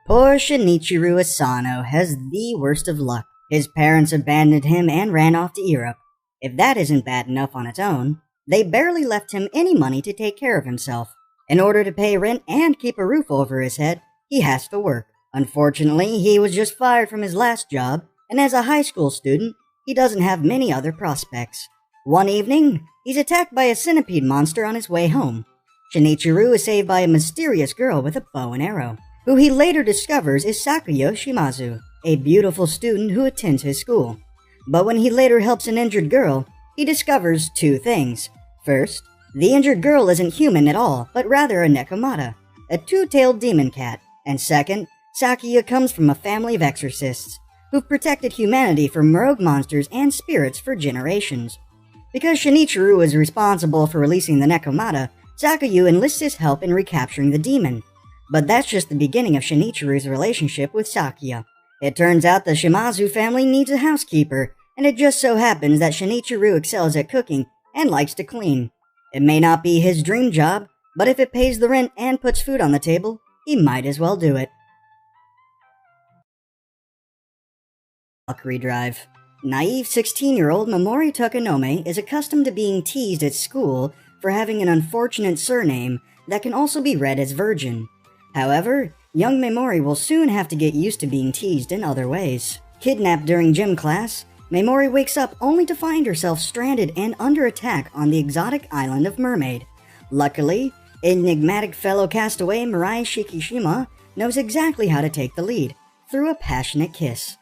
Poor Shinichiro Asano has the worst of luck. His parents abandoned him and ran off to Europe. If that isn't bad enough on its own, they barely left him any money to take care of himself. In order to pay rent and keep a roof over his head, he has to work. Unfortunately, he was just fired from his last job, and as a high school student, he doesn't have many other prospects. One evening, he's attacked by a centipede monster on his way home. Shinichiro is saved by a mysterious girl with a bow and arrow, who he later discovers is Sakuya Shimazu, a beautiful student who attends his school. But when he later helps an injured girl, he discovers two things. First, the injured girl isn't human at all, but rather a Nekomata, a two-tailed demon cat. And second, Sakuya comes from a family of exorcists, who've protected humanity from rogue monsters and spirits for generations. Because Shinichiro is responsible for releasing the Nekomata, Sakuya enlists his help in recapturing the demon. But that's just the beginning of Shinichiro's relationship with Sakuya. It turns out the Shimazu family needs a housekeeper, and it just so happens that Shinichiro excels at cooking and likes to clean. It may not be his dream job, but if it pays the rent and puts food on the table, he might as well do it. Valkyrie Drive. Naive 16-year-old Momori Takanome is accustomed to being teased at school for having an unfortunate surname that can also be read as Virgin. However, young Memori will soon have to get used to being teased in other ways. Kidnapped during gym class, Memori wakes up only to find herself stranded and under attack on the exotic island of Mermaid. Luckily, enigmatic fellow castaway Mirai Shikishima knows exactly how to take the lead, through a passionate kiss.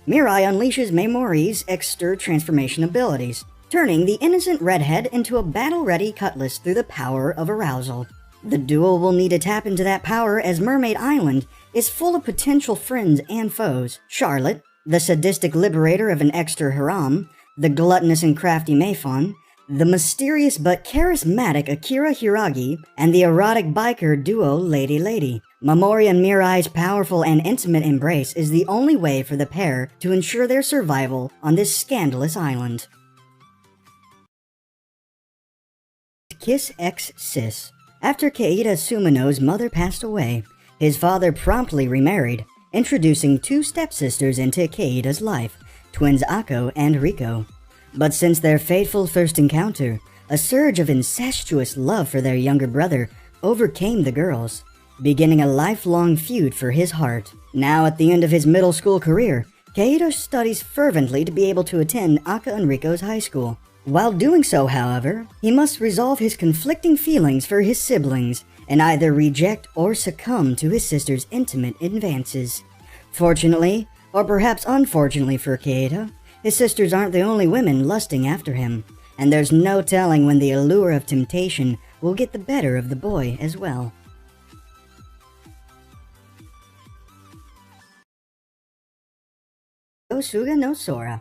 Mirai unleashes Memori's extra transformation abilities, turning the innocent redhead into a battle-ready cutlass through the power of arousal. The duo will need to tap into that power as Mermaid Island is full of potential friends and foes. Charlotte, the sadistic liberator of an extra harem, the gluttonous and crafty Meifon, the mysterious but charismatic Akira Hiragi, and the erotic biker duo Lady Lady. Momori and Mirai's powerful and intimate embrace is the only way for the pair to ensure their survival on this scandalous island. Kiss X Sis. After Keita Sumino's mother passed away, his father promptly remarried, introducing two stepsisters into Keita's life, twins Ako and Riko. But since their fateful first encounter, a surge of incestuous love for their younger brother overcame the girls, beginning a lifelong feud for his heart. Now at the end of his middle school career, Keita studies fervently to be able to attend Aka and Riko's high school. While doing so, however, he must resolve his conflicting feelings for his siblings and either reject or succumb to his sister's intimate advances. Fortunately, or perhaps unfortunately for Keita, his sisters aren't the only women lusting after him, and there's no telling when the allure of temptation will get the better of the boy as well. Yosuga no Sora.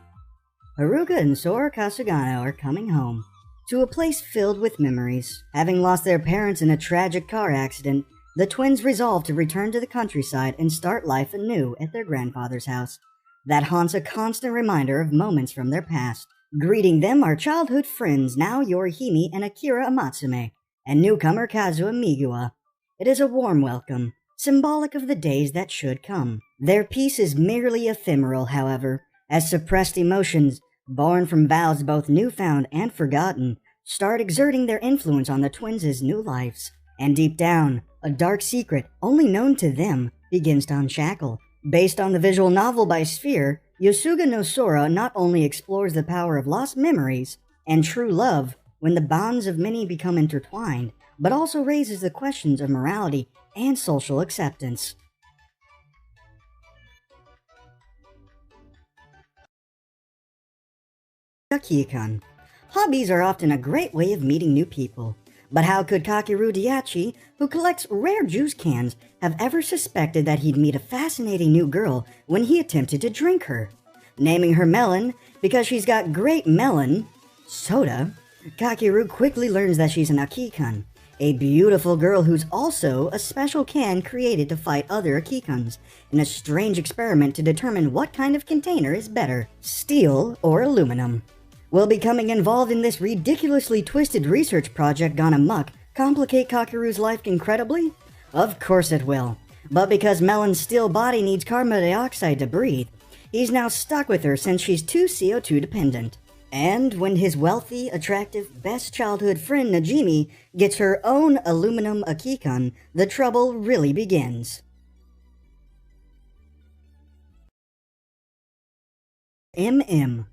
Haruka and Sora Kasugano are coming home, to a place filled with memories. Having lost their parents in a tragic car accident, the twins resolve to return to the countryside and start life anew at their grandfather's house. That haunts a constant reminder of moments from their past. Greeting them are childhood friends now Yorihime and Akira Amatsume, and newcomer Kazuo Migawa. It is a warm welcome, symbolic of the days that should come. Their peace is merely ephemeral, however, as suppressed emotions, born from vows both newfound and forgotten, start exerting their influence on the twins' new lives. And deep down, a dark secret, only known to them, begins to unshackle. Based on the visual novel by Sphere, Yosuga no Sora not only explores the power of lost memories and true love when the bonds of many become intertwined, but also raises the questions of morality and social acceptance. Kakikan. Hobbies are often a great way of meeting new people. But how could Kakeru Diachi, who collects rare juice cans, have ever suspected that he'd meet a fascinating new girl when he attempted to drink her? Naming her Melon because she's got great melon soda, Kakeru quickly learns that she's an Akikan, a beautiful girl who's also a special can created to fight other Akikans in a strange experiment to determine what kind of container is better, steel or aluminum. Will becoming involved in this ridiculously twisted research project gone amok complicate Kakeru's life incredibly? Of course it will. But because Melon's steel body needs carbon dioxide to breathe, he's now stuck with her since she's too CO2 dependent. And when his wealthy, attractive, best childhood friend Najimi gets her own aluminum ecchi, the trouble really begins. MM.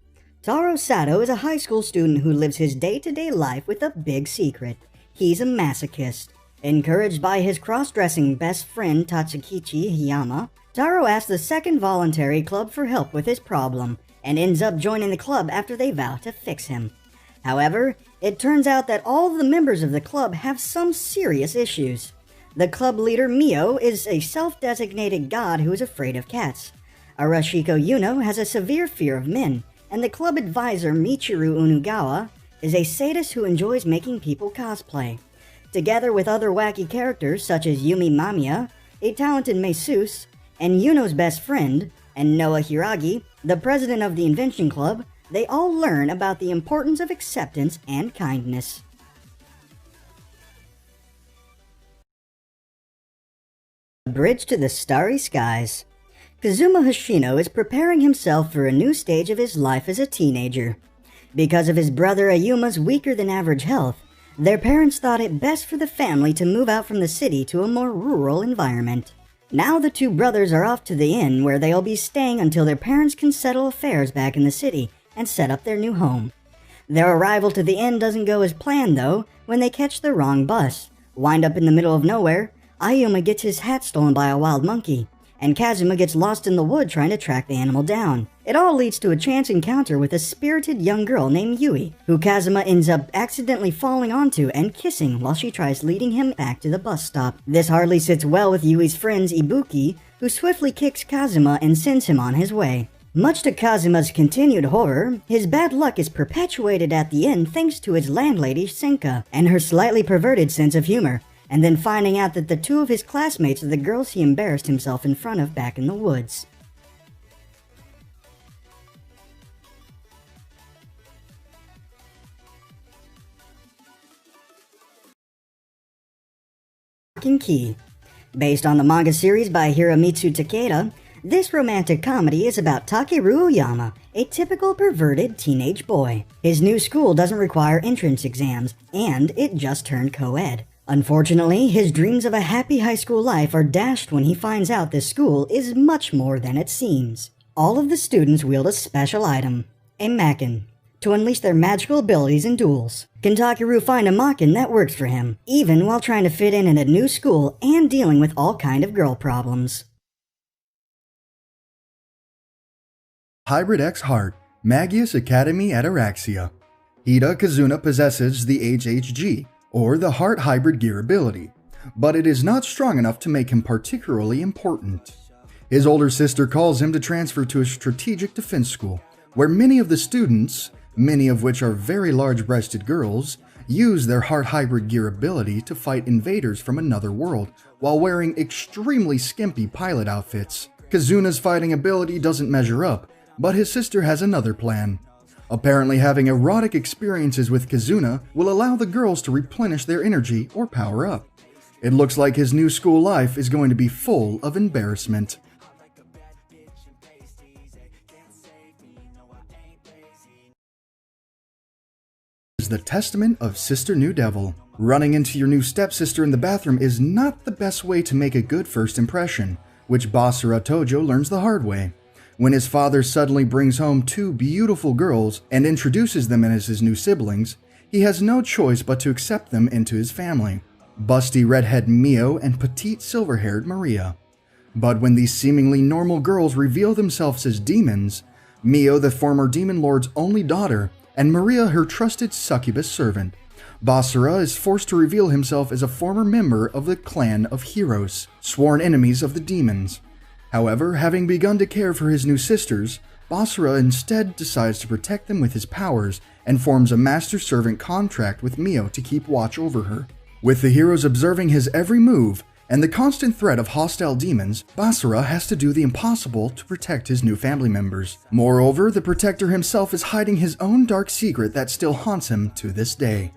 Taro Sato is a high school student who lives his day-to-day life with a big secret. He's a masochist. Encouraged by his cross-dressing best friend Tatsukichi Hiyama, Taro asks the second voluntary club for help with his problem, and ends up joining the club after they vow to fix him. However, it turns out that all of the members of the club have some serious issues. The club leader Mio is a self-designated god who is afraid of cats. Arashiko Yuno has a severe fear of men, and the club advisor Michiru Unugawa is a sadist who enjoys making people cosplay. Together with other wacky characters such as Yumi Mamiya, a talented masseuse, and Yuno's best friend, and Noah Hiragi, the president of the Invention Club, they all learn about the importance of acceptance and kindness. Bridge to the Starry Skies. Kazuma Hoshino is preparing himself for a new stage of his life as a teenager. Because of his brother Ayuma's weaker-than-average health, their parents thought it best for the family to move out from the city to a more rural environment. Now the two brothers are off to the inn where they'll be staying until their parents can settle affairs back in the city and set up their new home. Their arrival to the inn doesn't go as planned though when they catch the wrong bus, wind up in the middle of nowhere, Ayuma gets his hat stolen by a wild monkey, and Kazuma gets lost in the wood trying to track the animal down. It all leads to a chance encounter with a spirited young girl named Yui, who Kazuma ends up accidentally falling onto and kissing while she tries leading him back to the bus stop. This hardly sits well with Yui's friends Ibuki, who swiftly kicks Kazuma and sends him on his way. Much to Kazuma's continued horror, his bad luck is perpetuated at the end thanks to his landlady Senka and her slightly perverted sense of humor, and then finding out that the two of his classmates are the girls he embarrassed himself in front of back in the woods. Key. Based on the manga series by Hiromitsu Takeda, this romantic comedy is about Takeru Oyama, a typical perverted teenage boy. His new school doesn't require entrance exams, and it just turned co-ed. Unfortunately, his dreams of a happy high school life are dashed when he finds out this school is much more than it seems. All of the students wield a special item, a Makin, to unleash their magical abilities in duels. Can Takeru find a Makin that works for him, even while trying to fit in a new school and dealing with all kind of girl problems? Hybrid X Heart, Magius Academy Ataraxia. Hida Kazuna possesses the HHG, or the Heart Hybrid Gear ability, but it is not strong enough to make him particularly important. His older sister calls him to transfer to a strategic defense school, where many of the students, many of which are very large-breasted girls, use their Heart Hybrid Gear ability to fight invaders from another world while wearing extremely skimpy pilot outfits. Kazuna's fighting ability doesn't measure up, but his sister has another plan. Apparently having erotic experiences with Kazuna will allow the girls to replenish their energy or power up. It looks like his new school life is going to be full of embarrassment. Is the testament of Sister New Devil. Running into your new stepsister in the bathroom is not the best way to make a good first impression, which Basara Tojo learns the hard way. When his father suddenly brings home two beautiful girls and introduces them as his new siblings, he has no choice but to accept them into his family. Busty redhead Mio and petite silver-haired Maria. But when these seemingly normal girls reveal themselves as demons, Mio, the former demon lord's only daughter, and Maria, her trusted succubus servant, Basara is forced to reveal himself as a former member of the clan of heroes, sworn enemies of the demons. However, having begun to care for his new sisters, Basara instead decides to protect them with his powers and forms a master-servant contract with Mio to keep watch over her. With the heroes observing his every move and the constant threat of hostile demons, Basara has to do the impossible to protect his new family members. Moreover, the protector himself is hiding his own dark secret that still haunts him to this day.